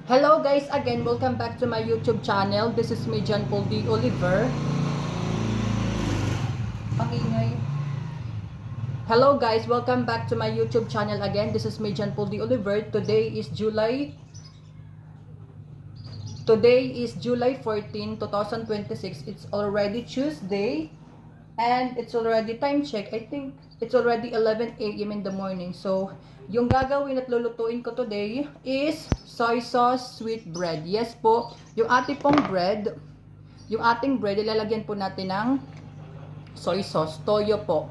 Hello guys, again, welcome back to my YouTube channel. This is me, John Paul D. Oliver. Ang ingay. Hello guys, welcome back to my YouTube channel again. This is me, John Paul D. Oliver. Today is July 14, 2026. It's already Tuesday. And it's already time check. I think it's already 11 a.m. in the morning. So, yung gagawin at lulutuin ko today is soy sauce sweet bread. Yes po, yung ating bread, ilalagyan po natin ng soy sauce, toyo po.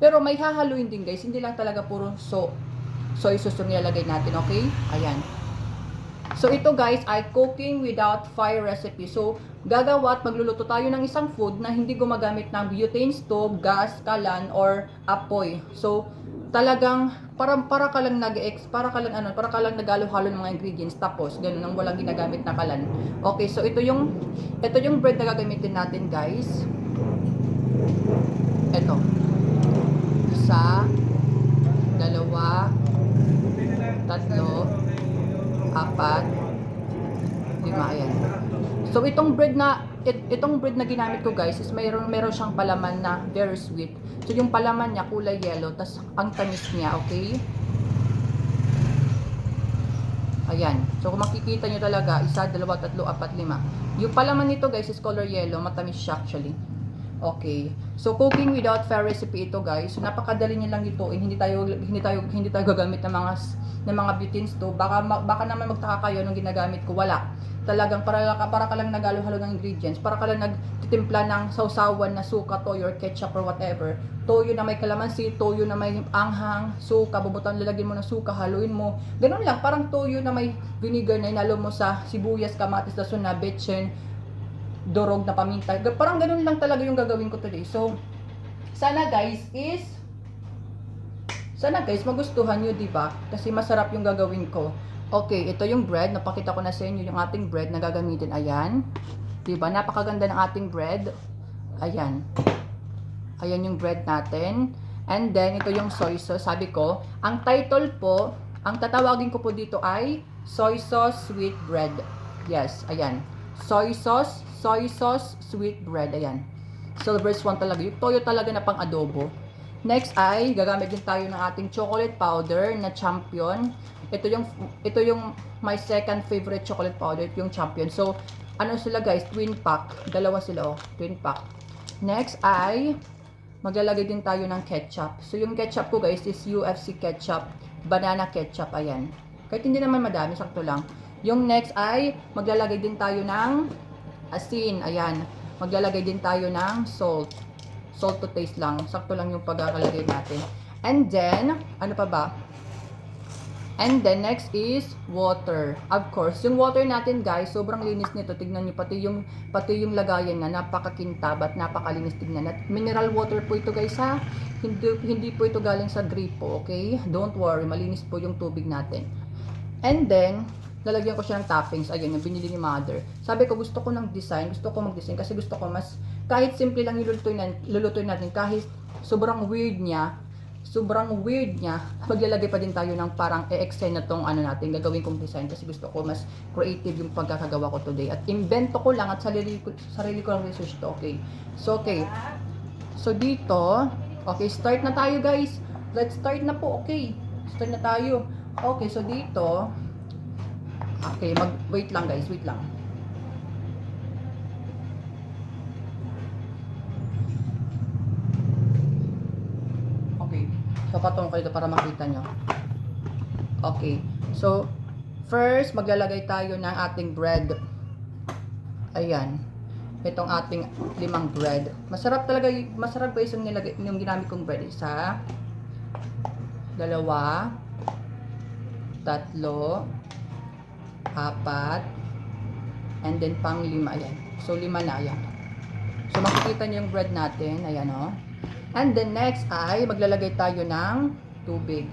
Pero may hahaluin din guys, hindi lang talaga puro soy sauce yung ilalagay natin, okay? Ayan. So ito guys ay cooking without fire recipe. So gagawa at magluluto tayo ng isang food na hindi gumagamit ng butane stove, gas, kalan or apoy. So talagang para ka lang para ka lang nagalo-halo ng mga ingredients tapos ganun nang walang ginagamit na kalan. Okay, so ito yung bread na gagamitin natin guys. Ito. Isa, dalawa, tatlo, apat, lima, ayan. So itong bread na ginamit ko guys is meron siyang palaman na very sweet. So yung palaman niya kulay yellow, tas ang tamis niya, okay? Ayan. So kung makikita nyo talaga, isa, dalawa, tatlo, apat, lima. Yung palaman nito guys is color yellow, matamis siya actually. Okay. So cooking without fire recipe ito guys. So napakadali niya lang lutuin. Hindi tayo gagamit ng mga butane stove. Baka naman magtaka kayo nung ginagamit ko. Wala. Talagang para ka lang nagalo-halo ng ingredients. Para ka lang nagtitimpla ng sausawan na suka, toyo, or ketchup or whatever. Toyo na may kalamansi, toyo na may anghang, suka, lalagyan mo ng suka, haluin mo. Ganun lang, parang toyo na may vinegar na inalo mo sa sibuyas, kamatis, lason na betchen, durog na paminta. Parang ganun lang talaga yung gagawin ko today. So, sana guys magustuhan nyo, di ba? Kasi masarap yung gagawin ko. Okay, ito yung bread. Napakita ko na sa inyo yung ating bread na gagamitin. Ayan. Di ba? Napakaganda ng ating bread. Ayan. Ayan yung bread natin. And then, ito yung soy sauce. Sabi ko, ang title po, ang tatawagin ko po dito ay soy sauce sweet bread. Yes, ayan. Soy sauce, sweet bread. Ayan. Silver Swan talaga. Yung toyo talaga na pang adobo. Next ay, gagamit din tayo ng ating chocolate powder na Champion. Ito yung my second favorite chocolate powder, yung Champion. So, ano sila guys? Twin pack. Dalawa sila, oh. Twin pack. Next ay, maglalagay din tayo ng ketchup. So, yung ketchup ko guys is UFC ketchup. Banana ketchup. Ayan. Kahit hindi naman madami, sakto lang. Yung next ay, maglalagay din tayo ng asin. Ayan. Maglalagay din tayo ng salt. Salt to taste lang. Sakto lang yung pagkakalagay natin. And then, ano pa ba? And then, next is water. Of course, yung water natin guys, sobrang linis nito. Tignan nyo, pati yung lagayan na napakakintab at napakalinis tignan. At mineral water po ito guys ha. Hindi po ito galing sa gripo, okay? Don't worry, malinis po yung tubig natin. And then, lalagyan ko siya ng toppings. Ayan, yung binili ni mother. Sabi ko, gusto ko mag-design kasi gusto ko mas, kahit simple lang lulutuin natin, kahit sobrang weird niya, maglalagay pa din tayo ng parang e-extend na tong ano natin, gagawin kong design kasi gusto ko mas creative yung pagkakagawa ko today. At invento ko lang at sarili ko lang research to, okay? So, okay. So, dito, okay, start na tayo guys. Let's start na po, okay? Start na tayo. Okay, so dito, okay, wait lang guys, wait lang. Okay, so patong kayo para makita nyo. Okay, so first, maglalagay tayo ng ating bread. Ayan, itong ating 5 bread. Masarap guys yung ginamit kong bread. Isa, dalawa, tatlo, apat, and then pang 5, ayan. So 5 na, ayan. So makikita nyo yung bread natin, ayan o. And then next ay maglalagay tayo ng tubig.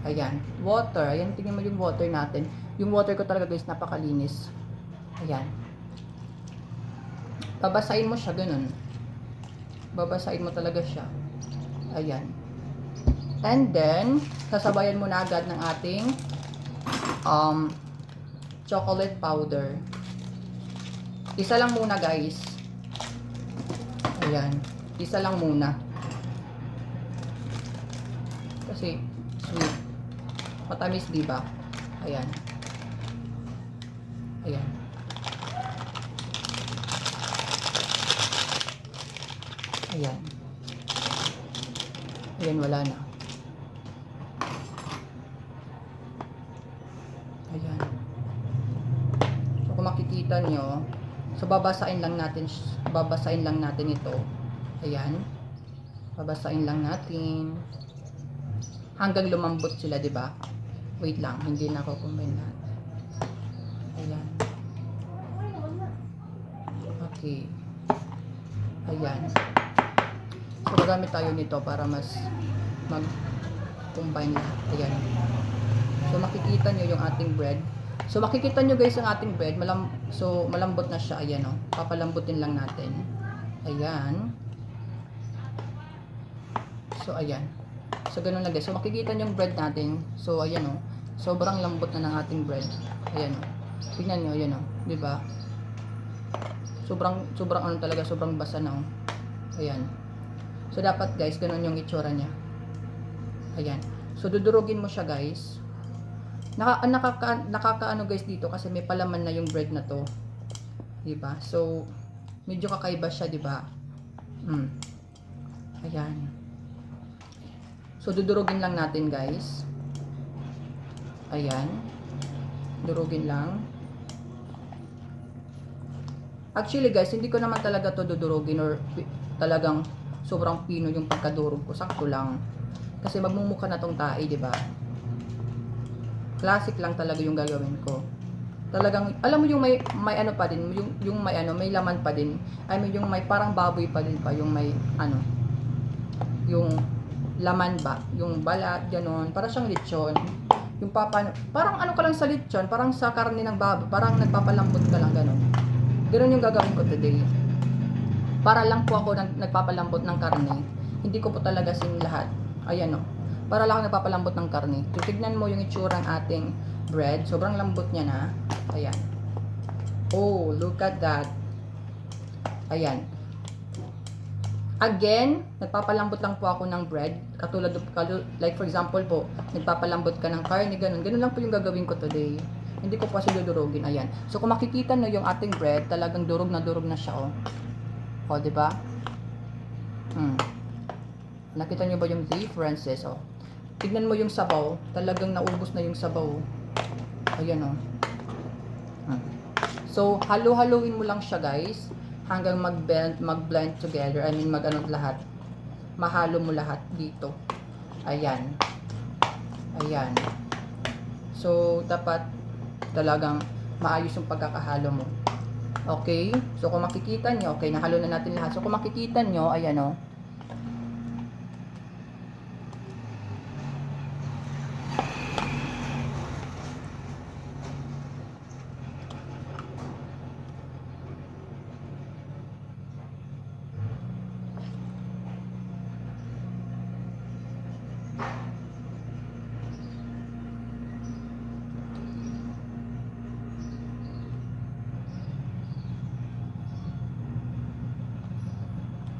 Ayan, water. Ayan, tingnan mo yung water natin. Yung water ko talaga guys, napakalinis. Ayan. Babasain mo siya, ganun. Babasain mo talaga siya. Ayan. And then, sasabayan mo na agad ng ating chocolate powder. Isa lang muna guys. Ayan. Isa lang muna. Kasi sweet. Matamis, diba? Ayan. Ayan. Ayan. Ayan, wala na. Ayan. So, kung makikita nyo, so, babasain lang natin ito. Ayan. Babasain lang natin. Hanggang lumambot sila, diba? Wait lang, hindi na ako kumain lahat. Ayan. Okay. Ayan. So, gagamit tayo nito para mas mag-combine lahat. Ayan. So, makikita nyo yung ating bread. So, makikita nyo guys yung ating bread. So, malambot na siya. Ayan o. Papalambutin lang natin. Ayan. So, ayan. So, ganun lang guys. So, makikita nyo yung bread natin. So, ayan o. Sobrang lambot na ng ating bread. Ayan o. Tingnan nyo. Ayan o. Diba? Sobrang ano talaga. Sobrang basa na o. Ayan. So, dapat guys, ganun yung itsura niya. Ayan. So, dudurugin mo siya guys. Nakakaano guys dito kasi may palaman na yung bread na to. Diba? So, medyo kakaiba siya, diba? Ayan. So, dudurugin lang natin guys. Ayan. Durugin lang. Actually guys, hindi ko naman talaga to dudurugin or talagang sobrang pino yung pagkadurog ko. Sakto lang. Kasi magmumukha na tong tae, di ba? Classic lang talaga yung gagawin ko. Talagang, alam mo yung may ano pa din, yung may ano, may laman pa din. I mean, yung may parang baboy pa din pa, yung may ano, yung laman ba, yung balat, gano'n. Parang siyang lechon. Yung parang ano ka lang sa lechon, parang sa karne ng baboy, parang nagpapalambot ka lang, gano'n. Gano'n yung gagawin ko today. Para lang po ako nagpapalambot ng karne. Hindi ko po talaga sin lahat. Ayan o. Para lang ako nagpapalambot ng karne. So, tignan mo yung itsura ng ating bread. Sobrang lambot niya na. Ayan. Oh, look at that. Ayan. Again, nagpapalambot lang po ako ng bread. Katulad, like for example po, nagpapalambot ka ng karne, ganun. Ganun lang po yung gagawin ko today. Hindi ko po kasi dudurugin. Ayan. So, kung makikita nyo yung ating bread, talagang durog na siya o. O, diba? Nakita nyo ba yung differences? O. Tignan mo yung sabaw. Talagang naubos na yung sabaw. Ayan o. So, halo-haloin mo lang siya guys. Hanggang mag-blend together. I mean, lahat. Mahalo mo lahat dito. Ayan. Ayan. So, dapat talagang maayos yung pagkakahalo mo. Okay? So, kung makikita nyo, okay, nahalo na natin lahat. So, kung makikita nyo, ayan o.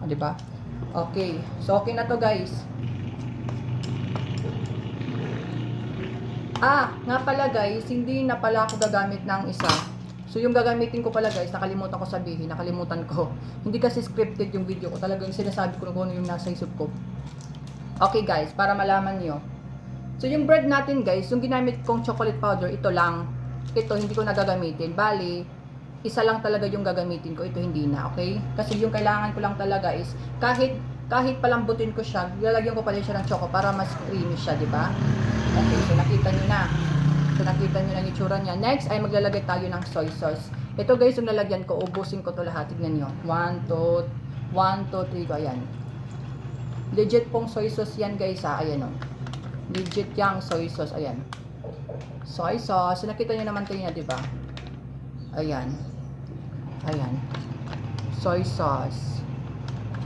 Di ba? Okay. So, okay na to guys. Nga pala guys, hindi na pala ako gagamit ng isa. So, yung gagamitin ko pala guys, nakalimutan ko sabihin, nakalimutan ko. Hindi kasi scripted yung video ko. Talagang sinasabi ko kung ano yung nasa isip ko. Okay guys, para malaman nyo. So, yung bread natin guys, yung ginamit kong chocolate powder, ito lang. Ito, hindi ko na gagamitin. Bali, isa lang talaga yung gagamitin ko, ito hindi na, okay? Kasi yung kailangan ko lang talaga is kahit palambutin ko siya, lalagyan ko pa rin siya ng choco para mas creamy siya, di ba? Okay, so nakita niyo na. So nakita niyo na yung itsura niya. Next ay maglalagay tayo ng soy sauce. Ito guys, yung lalagyan ko, ubusin ko to lahat. Tignan niyo. 1 2 3 ko, ayan. Legit pong soy sauce yan guys, ha. Ayan o. Legit yang soy sauce, ayan. Soy sauce. So nakita niyo naman tayo na, di ba? Ayan. Ayan. Soy sauce.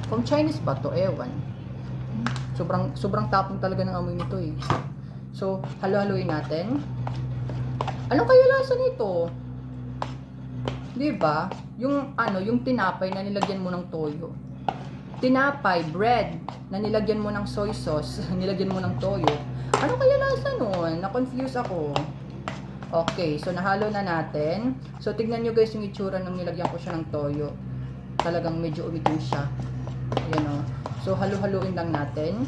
From Chinese ba to? Ewan. Sobrang tapong talaga ng amoy nito eh. So, halo-haloin natin. Ano kaya lasa nito? 'Di ba? Yung ano, yung tinapay na nilagyan mo ng toyo. Tinapay, bread na nilagyan mo ng soy sauce, nilagyan mo ng toyo. Ano kaya lasa nun? Na-confuse ako. Okay, so nahalo na natin. So tignan nyo guys yung itsura nung nilagyan ko siya ng toyo. Talagang medyo umitim siya. Ayan o. So halu-haluin lang natin.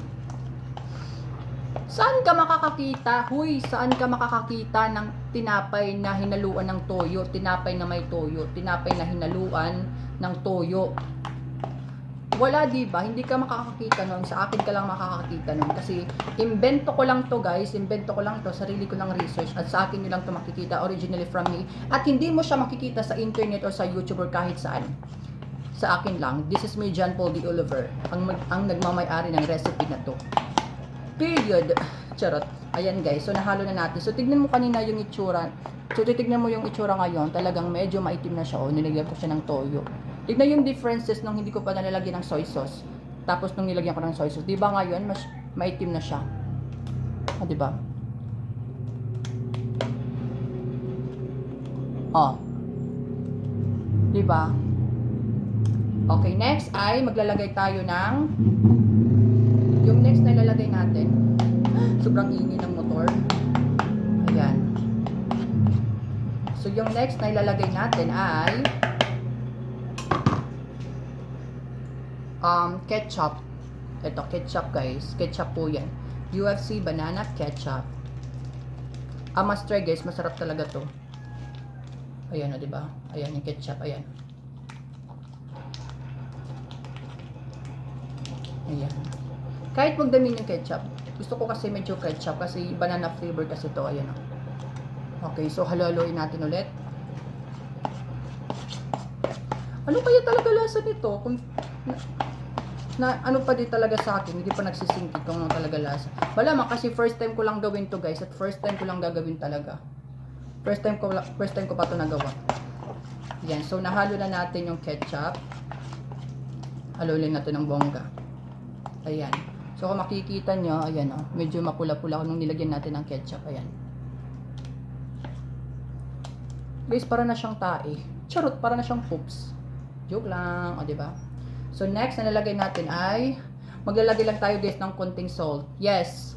Saan ka makakakita? Huy, saan ka makakakita ng tinapay na hinaluan ng toyo? Tinapay na may toyo. Tinapay na hinaluan ng toyo. Wala, diba? Hindi ka makakakita nun. Sa akin ka lang makakakita nun. Kasi invento ko lang to guys. Invento ko lang to. Sarili ko lang research. At sa akin nyo lang to makikita. Originally from me. At hindi mo siya makikita sa internet or sa YouTube or kahit saan. Sa akin lang. This is me, John Paul D. Oliver. Ang nagmamay-ari ng recipe na to. Period. Charot. Ayan guys. So nahalo na natin. So tignan mo kanina yung itsura. So titignan mo yung itsura ngayon. Talagang medyo maitim na siya. O nilagyan ko siya ng toyo. Tignan yung differences nung hindi ko pa nalalagyan ng soy sauce. Tapos nung nilagyan ko ng soy sauce. Diba ngayon, mas maitim na siya. O, diba? O. Diba? Okay, next ay maglalagay tayo ng yung next na ilalagay natin. Sobrang ingay ng motor. Ayan. So, yung next na ilalagay natin ay ketchup. Ito, ketchup guys. Ketchup po yan. UFC banana ketchup. Must try guys. Masarap talaga to. Ayan o, diba? Ayan yung ketchup. Ayan. Ayan. Kahit magdamin yung ketchup. Gusto ko kasi medyo ketchup. Kasi banana flavor kasi to. Ayan o. Okay, so halo-haloin natin ulit. Ano kaya talaga lasa nito? Kung ano pa din talaga sa akin, hindi pa nagsisingkit kung ano talaga lasa. Malamang kasi first time ko lang gawin to guys, at first time ko lang gagawin talaga. First time ko pa to nagawa. Yan, so nahalo na natin yung ketchup. Haluin natin ng bongga. Ayan. So kung makikita nyo, ayan o, medyo mapula-pula nung nilagyan natin ng ketchup. Ayan. Guys, para na siyang tae. Charot, para na siyang poops. Joke lang, o diba? So next na nalagay natin ay maglalagay lang tayo guys ng konting salt. Yes.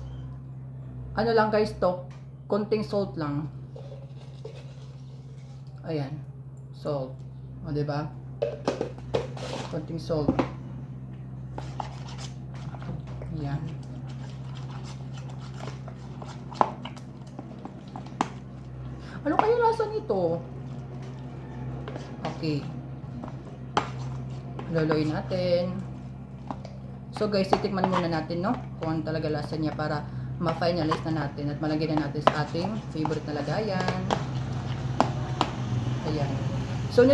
Ano lang guys to? Konting salt lang. Ayan. Salt. O diba? Konting salt. Ayan. Ano kaya lasa nito? Okay. Luluin natin. So guys, titikman muna natin, no? Kung ano talaga lasa niya para ma-finalize na natin at malagyan na natin sa ating favorite na lagayan. Ayan. So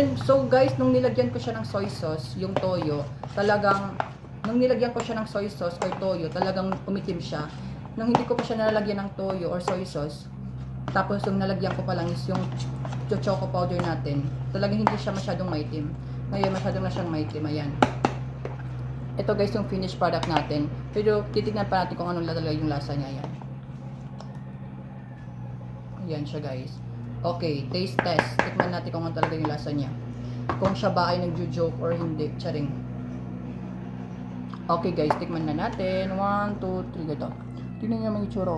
guys, nung nilagyan ko siya ng soy sauce, yung toyo, talagang nung nilagyan ko siya ng soy sauce or toyo, talagang umitim siya. Nung hindi ko pa siya nalalagyan ng toyo or soy sauce, tapos yung nalagyan ko pa lang is yung choco powder natin, talagang hindi siya masyadong maitim. Ngayon, masyadong na siyang maitim. Ayan. Ito guys, yung finished product natin. Pero, titignan pa natin kung anong talaga yung lasa niya. Ayan. Ayan siya guys. Okay, taste test. Tikman natin kung ano talaga yung lasa niya. Kung siya ba ay nagjo-joke or hindi. Charing. Okay guys, tikman na natin. 1, 2, 3, gato. Tingnan niyo mga itsura.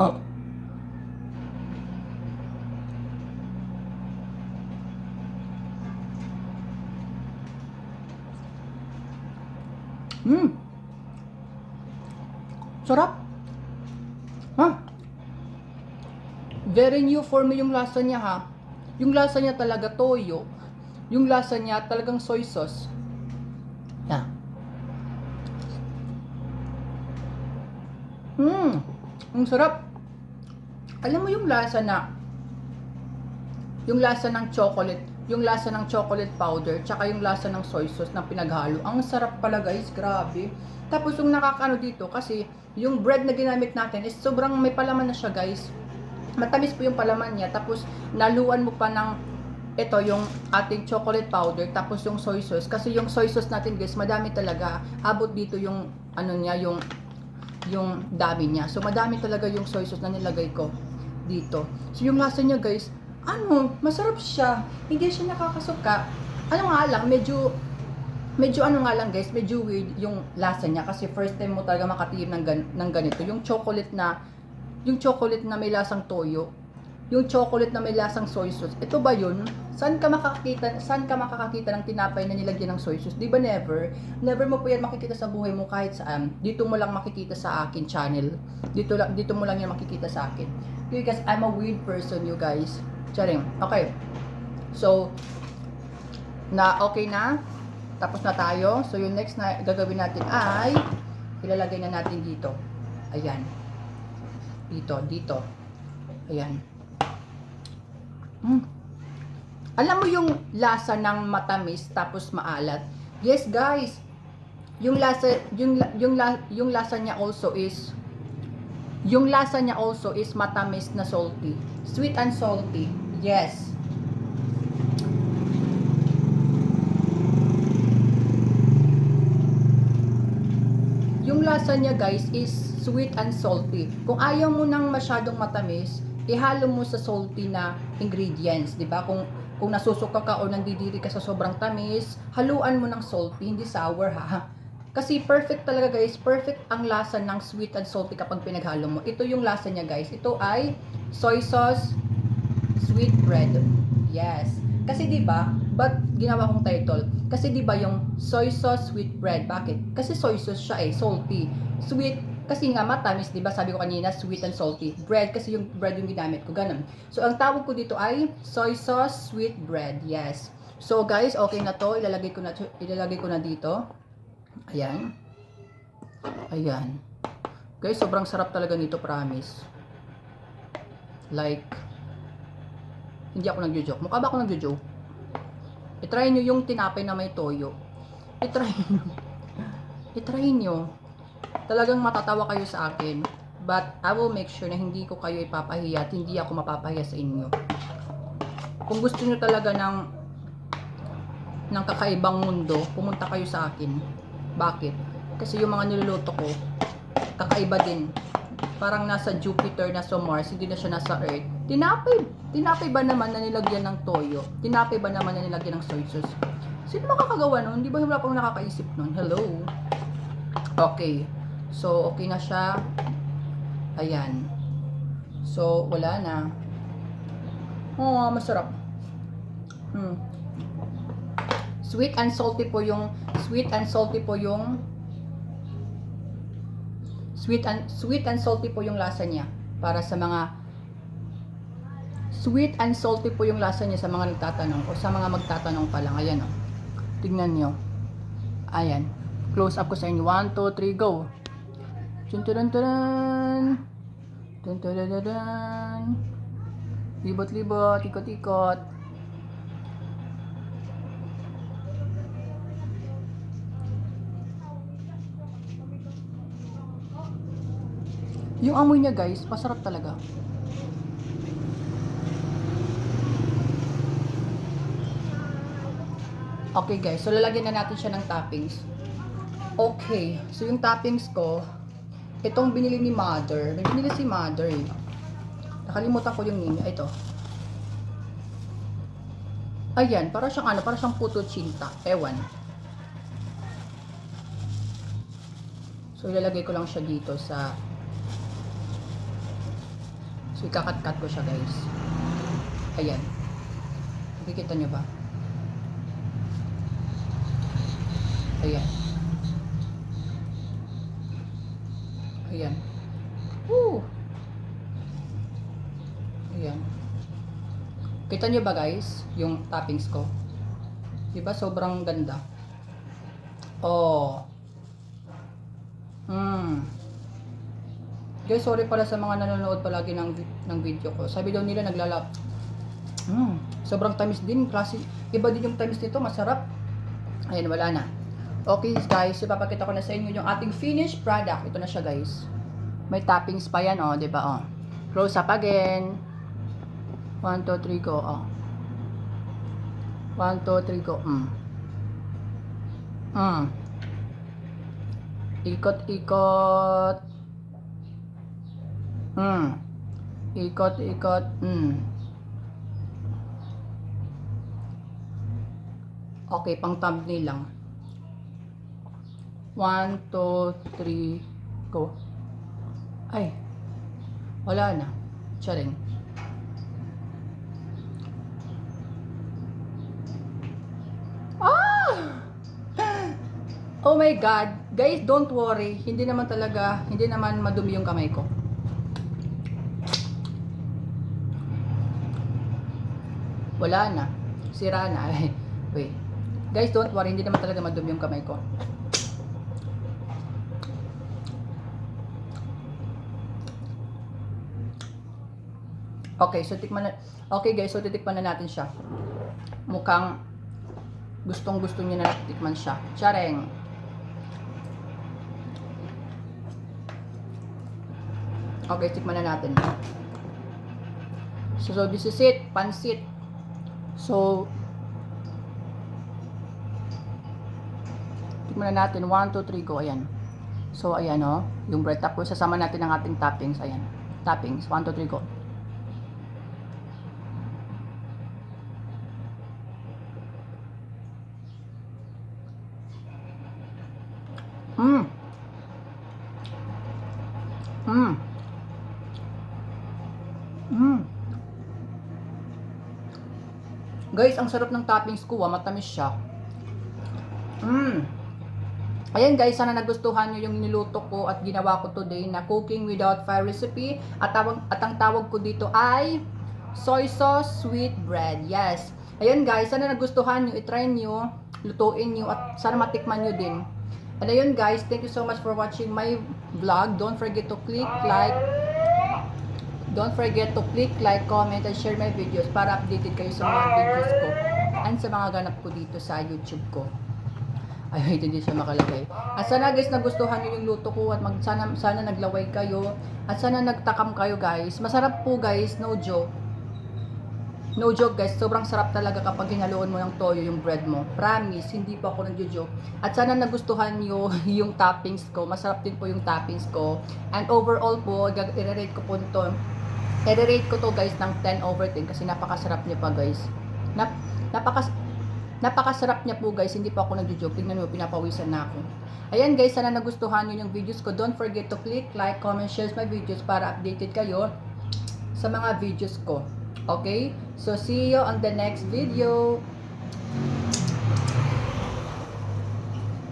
Oh. Sarap. Ha? Very new for me yung lasa niya ha. Yung lasa niya talaga toyo. Yung lasa niya talagang soy sauce. Yeah. Ang sarap. Alam mo yung lasa ng chocolate, yung lasa ng chocolate powder, tsaka yung lasa ng soy sauce na pinaghalo. Ang sarap pala guys, grabe. Tapos yung nakakaano dito, kasi yung bread na ginamit natin is sobrang may palaman na siya guys. Matamis po yung palaman niya. Tapos naluan mo pa ng ito yung ating chocolate powder, tapos yung soy sauce. Kasi yung soy sauce natin guys, madami talaga. Abot dito yung ano niya, yung dami niya. So madami talaga yung soy sauce na nilagay ko. dito. So yung lasa niya guys, masarap siya. Hindi siya nakakasuka. Ano nga lang, medyo ano nga lang guys, medyo weird yung lasa niya kasi first time mo talaga makatikim ng ganito. Yung chocolate na may lasang toyo. Yung chocolate na may lasang soy sauce. Ito ba yun? Saan ka makakakita ng tinapay na nilagyan ng soy sauce? Di ba never? Never mo po yan makikita sa buhay mo kahit saan. Dito mo lang makikita sa akin channel. Dito mo lang yan makikita sa akin. Because I'm a weird person, you guys. Charing. Okay. So, okay na. Tapos na tayo. So, yung next na gagawin natin ay ilalagay na natin dito. Ayan. Dito. Ayan. Alam mo yung lasa ng matamis tapos maalat? Yes, guys. Yung lasa niya also is matamis na salty. Sweet and salty. Yes. Yung lasa niya guys is sweet and salty. Kung ayaw mo ng masyadong matamis, ihalo mo sa salty na ingredients, 'di ba? Kung nasusuka ka o nandidiri ka sa sobrang tamis, haluan mo ng salty, hindi sour ha. Kasi perfect talaga guys, perfect ang lasa ng sweet and salty kapag pinaghalo mo. Ito yung lasa niya guys. Ito ay soy sauce sweet bread. Yes. Kasi 'di ba? But ginawa kong title. Kasi 'di ba yung soy sauce sweet bread? Bakit? Kasi soy sauce siya salty. Sweet kasi nga matamis, 'di ba? Sabi ko kanina, sweet and salty. Bread kasi yung bread yung ginamit ko, ganun. So ang tawag ko dito ay soy sauce sweet bread. Yes. So guys, okay na 'to. Ilalagay ko na dito. Ayan. Ayan. Guys, sobrang sarap talaga nito, promise. Like hindi ako nagjo-joke. Mukha ba ako nagjo-joke? I-try nyo yung tinapay na may toyo. I-try nyo. I-try nyo. Talagang matatawa kayo sa akin. But I will make sure na hindi ko kayo ipapahiya at hindi ako mapapahiya sa inyo. Kung gusto nyo talaga ng kakaibang mundo, pumunta kayo sa akin. Bakit? Kasi yung mga niluluto ko, kakaiba din. Parang nasa Jupiter, nasa Mars, hindi na siya nasa Earth. Tinapay ba naman na nilagyan ng toyo? Tinapay ba naman na nilagyan ng soy sauce? Sino makakagawa nun? Di ba wala pang nakakaisip nun? Hello? Okay. So, okay na siya. Ayan. So, wala na. Oh, masarap. Sweet and salty po yung sweet and salty po yung lasa niya para sa mga sweet and salty po yung lasa niya sa mga nagtatanong o sa mga magtatanong pa lang. Ayan o. Tignan nyo. Ayan. Close up ko sa inyo. 1, 2, 3, go. Chunturan-turan. Chunturan-turan. Libot-libot. Ikot-ikot. Yung amoy niya guys, masarap talaga. Okay guys, so lalagyan na natin siya ng toppings. Okay, so yung toppings ko, itong binili ni Mother. May binili si Mother eh. Nakalimutan ko yung name. Ito. Ayan, para siyang puto chinta. Ewan. So ilalagay ko lang siya dito sa So, ikakat-cut ko siya, guys. Ayan. Nakikita nyo ba? Ayan. Ayan. Woo! Ayan. Kita nyo ba, guys? Yung toppings ko. Diba? Sobrang ganda. Oh. Guys, sorry pala sa mga nanonood palagi ng video ko. Sabi daw nila naglalap. Sobrang tamis din. Klase, iba din yung tamis nito. Masarap. Ayan, wala na. Okay guys, ipapakita ko na sa inyo yung ating finished product. Ito na siya guys. May toppings pa yan, oh. Diba, oh. Close up again. 1, 2, 3, go, oh. 1, 2, 3, go. Ikot-ikot. Ikot, ikot. Okay, pang thumbnail lang. 1, 2, 3, go. Ay, wala na. Charing. Ah! Oh my God. Guys, don't worry. Hindi naman madumi yung kamay ko. Wala na. Sira na. Ay, wait. Guys, don't worry. Hindi naman talaga madumi yung kamay ko. Okay, so tikman na. Okay guys, so titikman na natin siya. Mukhang gustong-gusto niyo na tikman siya. Chareng. Okay, tikman na natin. So this is it, pansit. So tikman na natin. 1, 2, 3, go. Ayan. So ayan oh, yung bread. Tapos sasama natin ang ating toppings. Ayan. Toppings. 1, 2, 3, go. Guys, ang sarap ng toppings ko, matamis siya. Ayan guys, sana nagustuhan nyo yung niluto ko at ginawa ko today na cooking without fire recipe. At ang tawag ko dito ay soy sauce sweet bread. Yes. Ayan guys, sana nagustuhan nyo, itry nyo, lutuin nyo at sana matikman nyo din. And ayun guys, thank you so much for watching my vlog. Don't forget to click like, comment, and share my videos para updated kayo sa mga videos ko and sa mga ganap ko dito sa YouTube ko. Ay, hindi siya makalagay. At sana guys, nagustuhan nyo yung luto ko at sana naglaway kayo at sana nagtakam kayo guys. Masarap po guys, no joke. No joke guys, sobrang sarap talaga kapag hinaluan mo ng toyo yung bread mo. Promise, hindi po ako nagjo-joke. At sana nagustuhan nyo yung toppings ko. Masarap din po yung toppings ko. And overall po, i-rate ko po ito. I-rate ko to guys ng 10/10 kasi napakasarap niya pa guys. Napakasarap niya po guys, hindi pa ako nagjo-joke. Tingnan mo, pinapawisan na ako. Ayan guys, sana nagustuhan nyo yung videos ko. Don't forget to click like, comment, share my videos para updated kayo sa mga videos ko. Okay? So, see you on the next video.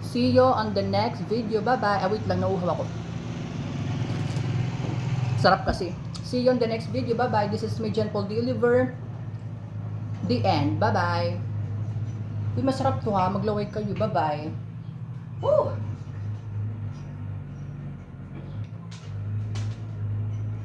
See you on the next video. Bye-bye. Wait lang, nauuhaw ako. Sarap kasi. See you on the next video. Bye-bye. This is me, John Paul Deliver. The end. Bye-bye. Uy, masarap to ha. Maglaway kayo. Bye-bye. Woo!